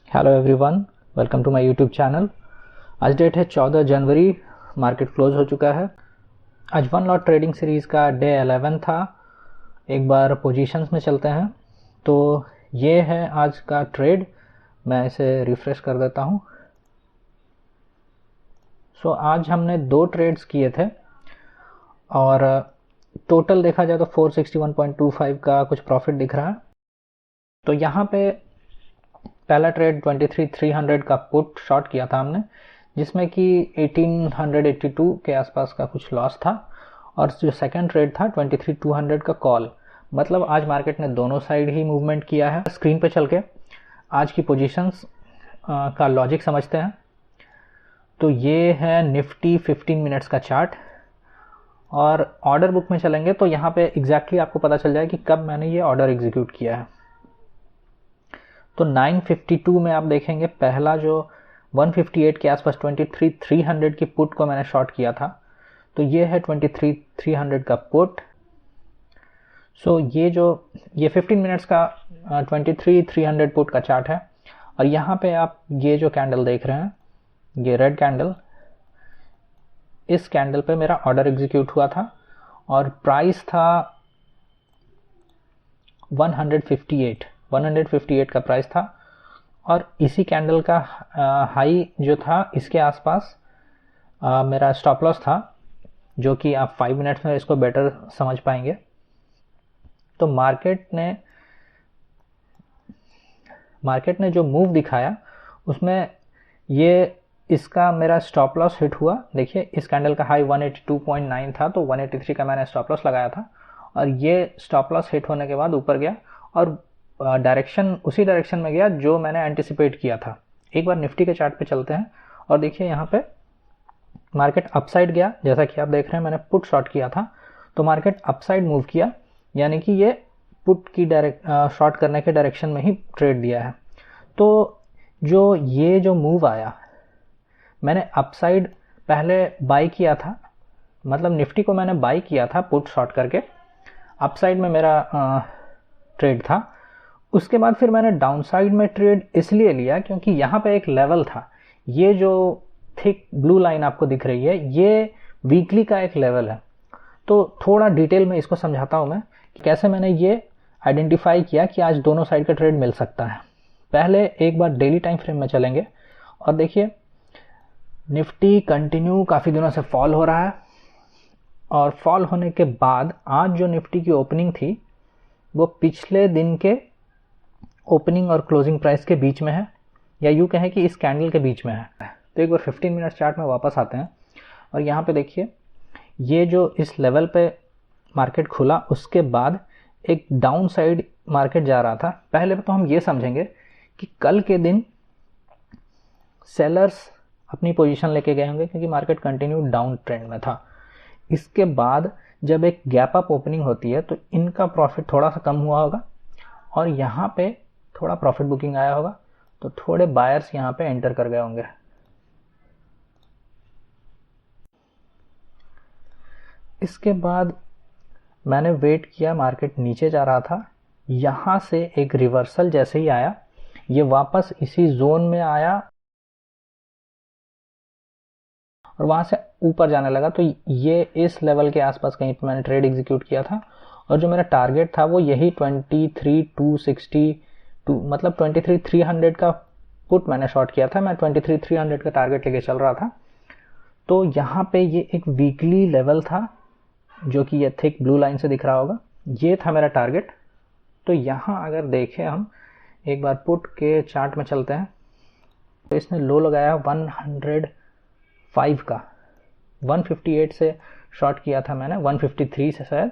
Hello everyone, welcome to my YouTube channel. आज date है 14 जनवरी। मार्केट क्लोज हो चुका है। आज वन लॉट ट्रेडिंग सीरीज़ का डे 11 था। एक बार पोजीशंस में चलते हैं। तो ये है आज का ट्रेड। मैं इसे रिफ्रेश कर देता हूँ। सो आज हमने 2 ट्रेड्स किए थे और टोटल देखा जाए तो 461.25 का कुछ प्रॉफिट दिख रहा है। तो यहाँ पे पहला ट्रेड 23,300 का पुट शॉर्ट किया था हमने, जिसमें कि 1882 के आसपास का कुछ लॉस था। और जो सेकंड ट्रेड था 23,200 का कॉल। मतलब आज मार्केट ने दोनों साइड ही मूवमेंट किया है। स्क्रीन पे चल के आज की पोजीशंस का लॉजिक समझते हैं। तो ये है निफ्टी 15 मिनट्स का चार्ट और ऑर्डर बुक में चलेंगे तो यहाँ पे एग्जैक्टली आपको पता चल जाए कि कब मैंने ये ऑर्डर एग्जीक्यूट किया है। तो 952 में आप देखेंगे पहला जो 158 के आसपास 23,300 की पुट को मैंने शॉर्ट किया था। तो ये है 23,300 का पुट। सो ये 15 मिनट्स का 23,300 पुट का चार्ट है। और यहाँ पे आप ये जो कैंडल देख रहे हैं, ये रेड कैंडल, इस कैंडल पे मेरा ऑर्डर एग्जीक्यूट हुआ था और प्राइस था 158 का प्राइस था। और इसी कैंडल का हाई जो था इसके आसपास मेरा स्टॉप लॉस था, जो कि आप 5 मिनट्स में इसको बेटर समझ पाएंगे। तो मार्केट ने जो मूव दिखाया उसमें इसका मेरा स्टॉप लॉस हिट हुआ। देखिए इस कैंडल का हाई 182.9 था, तो 183 का मैंने स्टॉप लॉस लगाया था और ये स्टॉप लॉस हिट होने के बाद ऊपर गया और डायरेक्शन उसी डायरेक्शन में गया जो मैंने एंटिसिपेट किया था। एक बार निफ्टी के चार्ट पे चलते हैं और देखिए यहाँ पे मार्केट अपसाइड गया। जैसा कि आप देख रहे हैं मैंने पुट शॉर्ट किया था, तो मार्केट अपसाइड मूव किया, यानी कि ये पुट की शॉर्ट करने के डायरेक्शन में ही ट्रेड दिया है। तो जो मूव आया, मैंने अपसाइड पहले बाई किया था, मतलब निफ्टी को मैंने बाई किया था पुट शॉर्ट करके, अपसाइड में मेरा ट्रेड था। उसके बाद फिर मैंने डाउनसाइड में ट्रेड इसलिए लिया क्योंकि यहाँ पे एक लेवल था। ये जो थिक ब्लू लाइन आपको दिख रही है, ये वीकली का एक लेवल है। तो थोड़ा डिटेल में इसको समझाता हूँ मैं कि कैसे मैंने ये आइडेंटिफाई किया कि आज दोनों साइड का ट्रेड मिल सकता है। पहले एक बार डेली टाइम फ्रेम में चलेंगे और देखिए निफ्टी कंटिन्यू काफ़ी दिनों से फॉल हो रहा है और फॉल होने के बाद आज जो निफ्टी की ओपनिंग थी वो पिछले दिन के ओपनिंग और क्लोजिंग प्राइस के बीच में है, या यूँ कहें कि इस कैंडल के बीच में है। तो एक बार 15 मिनट चार्ट में वापस आते हैं और यहाँ पे देखिए ये जो इस लेवल पे मार्केट खुला उसके बाद एक डाउन साइड मार्केट जा रहा था। पहले तो हम ये समझेंगे कि कल के दिन सेलर्स अपनी पोजीशन लेके गए होंगे क्योंकि मार्केट कंटिन्यू डाउन ट्रेंड में था। इसके बाद जब एक गैप अप ओपनिंग होती है तो इनका प्रॉफिट थोड़ा सा कम हुआ होगा और यहाँ पे थोड़ा प्रॉफिट बुकिंग आया होगा, तो थोड़े बायर्स यहाँ पे एंटर कर गए होंगे। इसके बाद मैंने वेट किया, मार्केट नीचे जा रहा था, यहाँ से एक रिवर्सल जैसे ही आया ये वापस इसी जोन में आया और वहाँ से ऊपर जाने लगा। तो ये इस लेवल के आसपास कहीं पे मैंने ट्रेड एग्जीक्यूट किया था और जो मेरा टारगेट था वो यही 23,262, मतलब 23,300 का पुट मैंने शॉर्ट किया था। मैं 23,300 का टारगेट लेके चल रहा था। तो यहाँ पे ये एक वीकली लेवल था जो कि ये थिक ब्लू लाइन से दिख रहा होगा, ये था मेरा टारगेट। तो यहाँ अगर देखें हम एक बार पुट के चार्ट में चलते हैं तो इसने लो लगाया 105 का, 158 से शॉर्ट किया था मैंने, 153 से शायद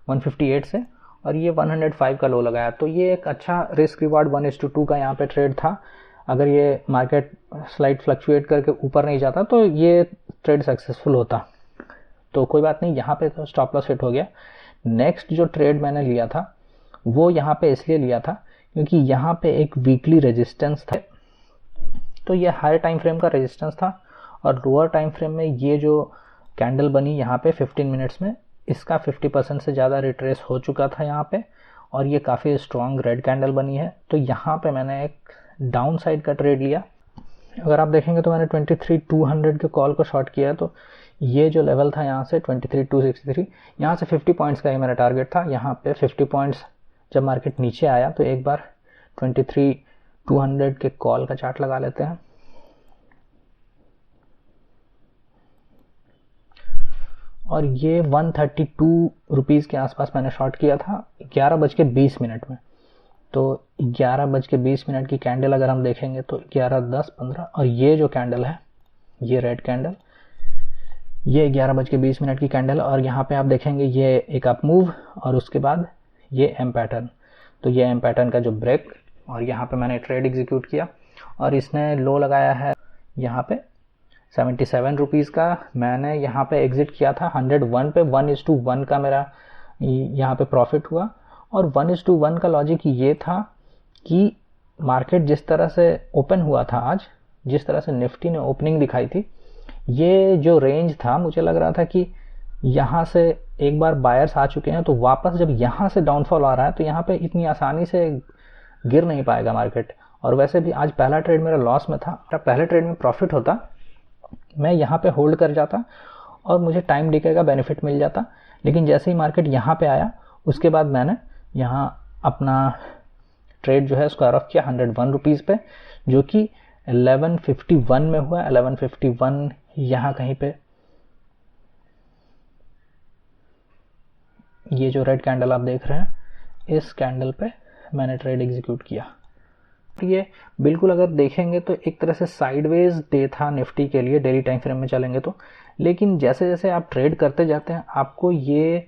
158 से, और ये 105 का लो लगाया। तो ये एक अच्छा रिस्क रिवार्ड 1:2 का यहाँ पे ट्रेड था। अगर ये मार्केट स्लाइड फ्लक्चुएट करके ऊपर नहीं जाता तो ये ट्रेड सक्सेसफुल होता। तो कोई बात नहीं, यहाँ पे तो स्टॉप लॉस हिट हो गया। नेक्स्ट जो ट्रेड मैंने लिया था वो यहाँ पे इसलिए लिया था क्योंकि यहाँ पे एक वीकली रेजिस्टेंस था। तो ये हायर टाइम फ्रेम का रेजिस्टेंस था और लोअर टाइम फ्रेम में ये जो कैंडल बनी यहाँ पे 15 मिनट्स में, इसका 50% से ज़्यादा रिट्रेस हो चुका था यहाँ पे और ये काफ़ी स्ट्रॉन्ग रेड कैंडल बनी है। तो यहाँ पे मैंने एक डाउन साइड का ट्रेड लिया। अगर आप देखेंगे तो मैंने 23,200 के कॉल को शॉर्ट किया, तो ये जो लेवल था यहाँ से 23,263, यहाँ से 50 पॉइंट्स का ही मेरा टारगेट था। यहाँ पे 50 पॉइंट्स जब मार्केट नीचे आया तो एक बार 23,200 के कॉल का चार्ट लगा लेते हैं। और ये 132 रुपीज़ के आसपास मैंने शॉर्ट किया था 11:20 में। तो 11:20 की कैंडल अगर हम देखेंगे तो 11:10-15, और ये जो कैंडल है, ये रेड कैंडल, ये 11:20 की कैंडल, और यहाँ पे आप देखेंगे ये एक अप मूव और उसके बाद ये एम पैटर्न। तो ये एम पैटर्न का जो ब्रेक, और यहाँ पे मैंने ट्रेड एग्जीक्यूट किया और इसने लो लगाया है यहाँ पे 77 रुपीज़ का। मैंने यहाँ पे एग्जिट किया था 101 पे, 1:1 का मेरा यहाँ पे प्रॉफिट हुआ। और 1:1 का लॉजिक ये था कि मार्केट जिस तरह से ओपन हुआ था आज, जिस तरह से निफ्टी ने ओपनिंग दिखाई थी, ये जो रेंज था मुझे लग रहा था कि यहाँ से एक बार बायर्स आ चुके हैं, तो वापस जब यहाँ से डाउनफॉल आ रहा है तो यहाँ पे इतनी आसानी से गिर नहीं पाएगा मार्केट। और वैसे भी आज पहला ट्रेड मेरा लॉस में था। पहले ट्रेड में प्रॉफिट होता, मैं यहाँ पे होल्ड कर जाता और मुझे टाइम डिके का बेनिफिट मिल जाता। लेकिन जैसे ही मार्केट यहाँ पे आया उसके बाद मैंने यहाँ अपना ट्रेड जो है स्क्वायर ऑफ किया 101 रुपीज़ पे, जो कि 1151 में हुआ। 1151 यहाँ कहीं पे, ये जो रेड कैंडल आप देख रहे हैं, इस कैंडल पे मैंने ट्रेड एग्जीक्यूट किया। ये बिल्कुल अगर देखेंगे तो एक तरह से साइडवेज डे था निफ्टी के लिए, डेली टाइम फ्रेम में चलेंगे तो। लेकिन जैसे जैसे आप ट्रेड करते जाते हैं आपको ये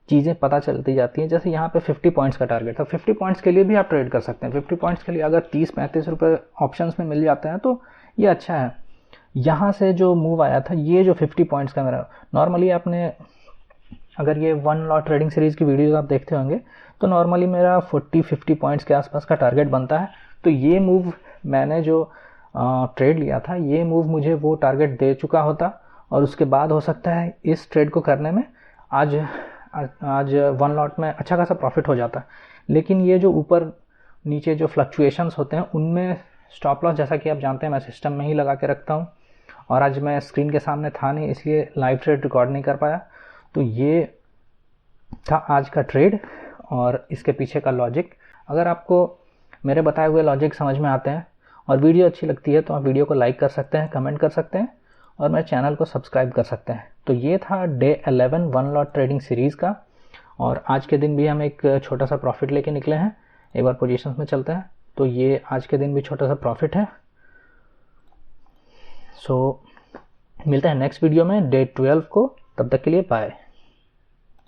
चीज़ें पता चलती जाती हैं। जैसे यहाँ पे 50 पॉइंट्स का टारगेट था, 50 पॉइंट्स के लिए भी आप ट्रेड कर सकते हैं। 50 पॉइंट्स के लिए अगर 30-35 रुपये ऑप्शंस में मिल जाते हैं तो ये अच्छा है। यहाँ से जो मूव आया था, ये जो 50 पॉइंट्स का मेरा, नॉर्मली आपने अगर ये 1 लॉट ट्रेडिंग सीरीज़ की वीडियोज़ आप देखते होंगे तो नॉर्मली मेरा 40-50 पॉइंट्स के आसपास का टारगेट बनता है। तो ये मूव मैंने जो ट्रेड लिया था, ये मूव मुझे वो टारगेट दे चुका होता और उसके बाद हो सकता है इस ट्रेड को करने में आज 1 लॉट में अच्छा खासा प्रॉफिट हो जाता। लेकिन ये जो ऊपर नीचे जो फ्लक्चुएशंस होते हैं उनमें स्टॉप लॉस, जैसा कि आप जानते हैं, मैं सिस्टम में ही लगा के रखता हूँ। और आज मैं स्क्रीन के सामने था नहीं, इसलिए लाइव ट्रेड रिकॉर्ड नहीं कर पाया। तो ये था आज का ट्रेड और इसके पीछे का लॉजिक। अगर आपको मेरे बताए हुए लॉजिक समझ में आते हैं और वीडियो अच्छी लगती है तो आप वीडियो को लाइक कर सकते हैं, कमेंट कर सकते हैं और मेरे चैनल को सब्सक्राइब कर सकते हैं। तो ये था डे 11 1 लॉट ट्रेडिंग सीरीज़ का। और आज के दिन भी हम एक छोटा सा प्रॉफिट लेके निकले हैं। एक बार पोजीशंस में चलते हैं तो ये आज के दिन भी छोटा सा प्रॉफिट है। सो मिलते हैं नेक्स्ट वीडियो में डे 12 को। तब तक के लिए बाय।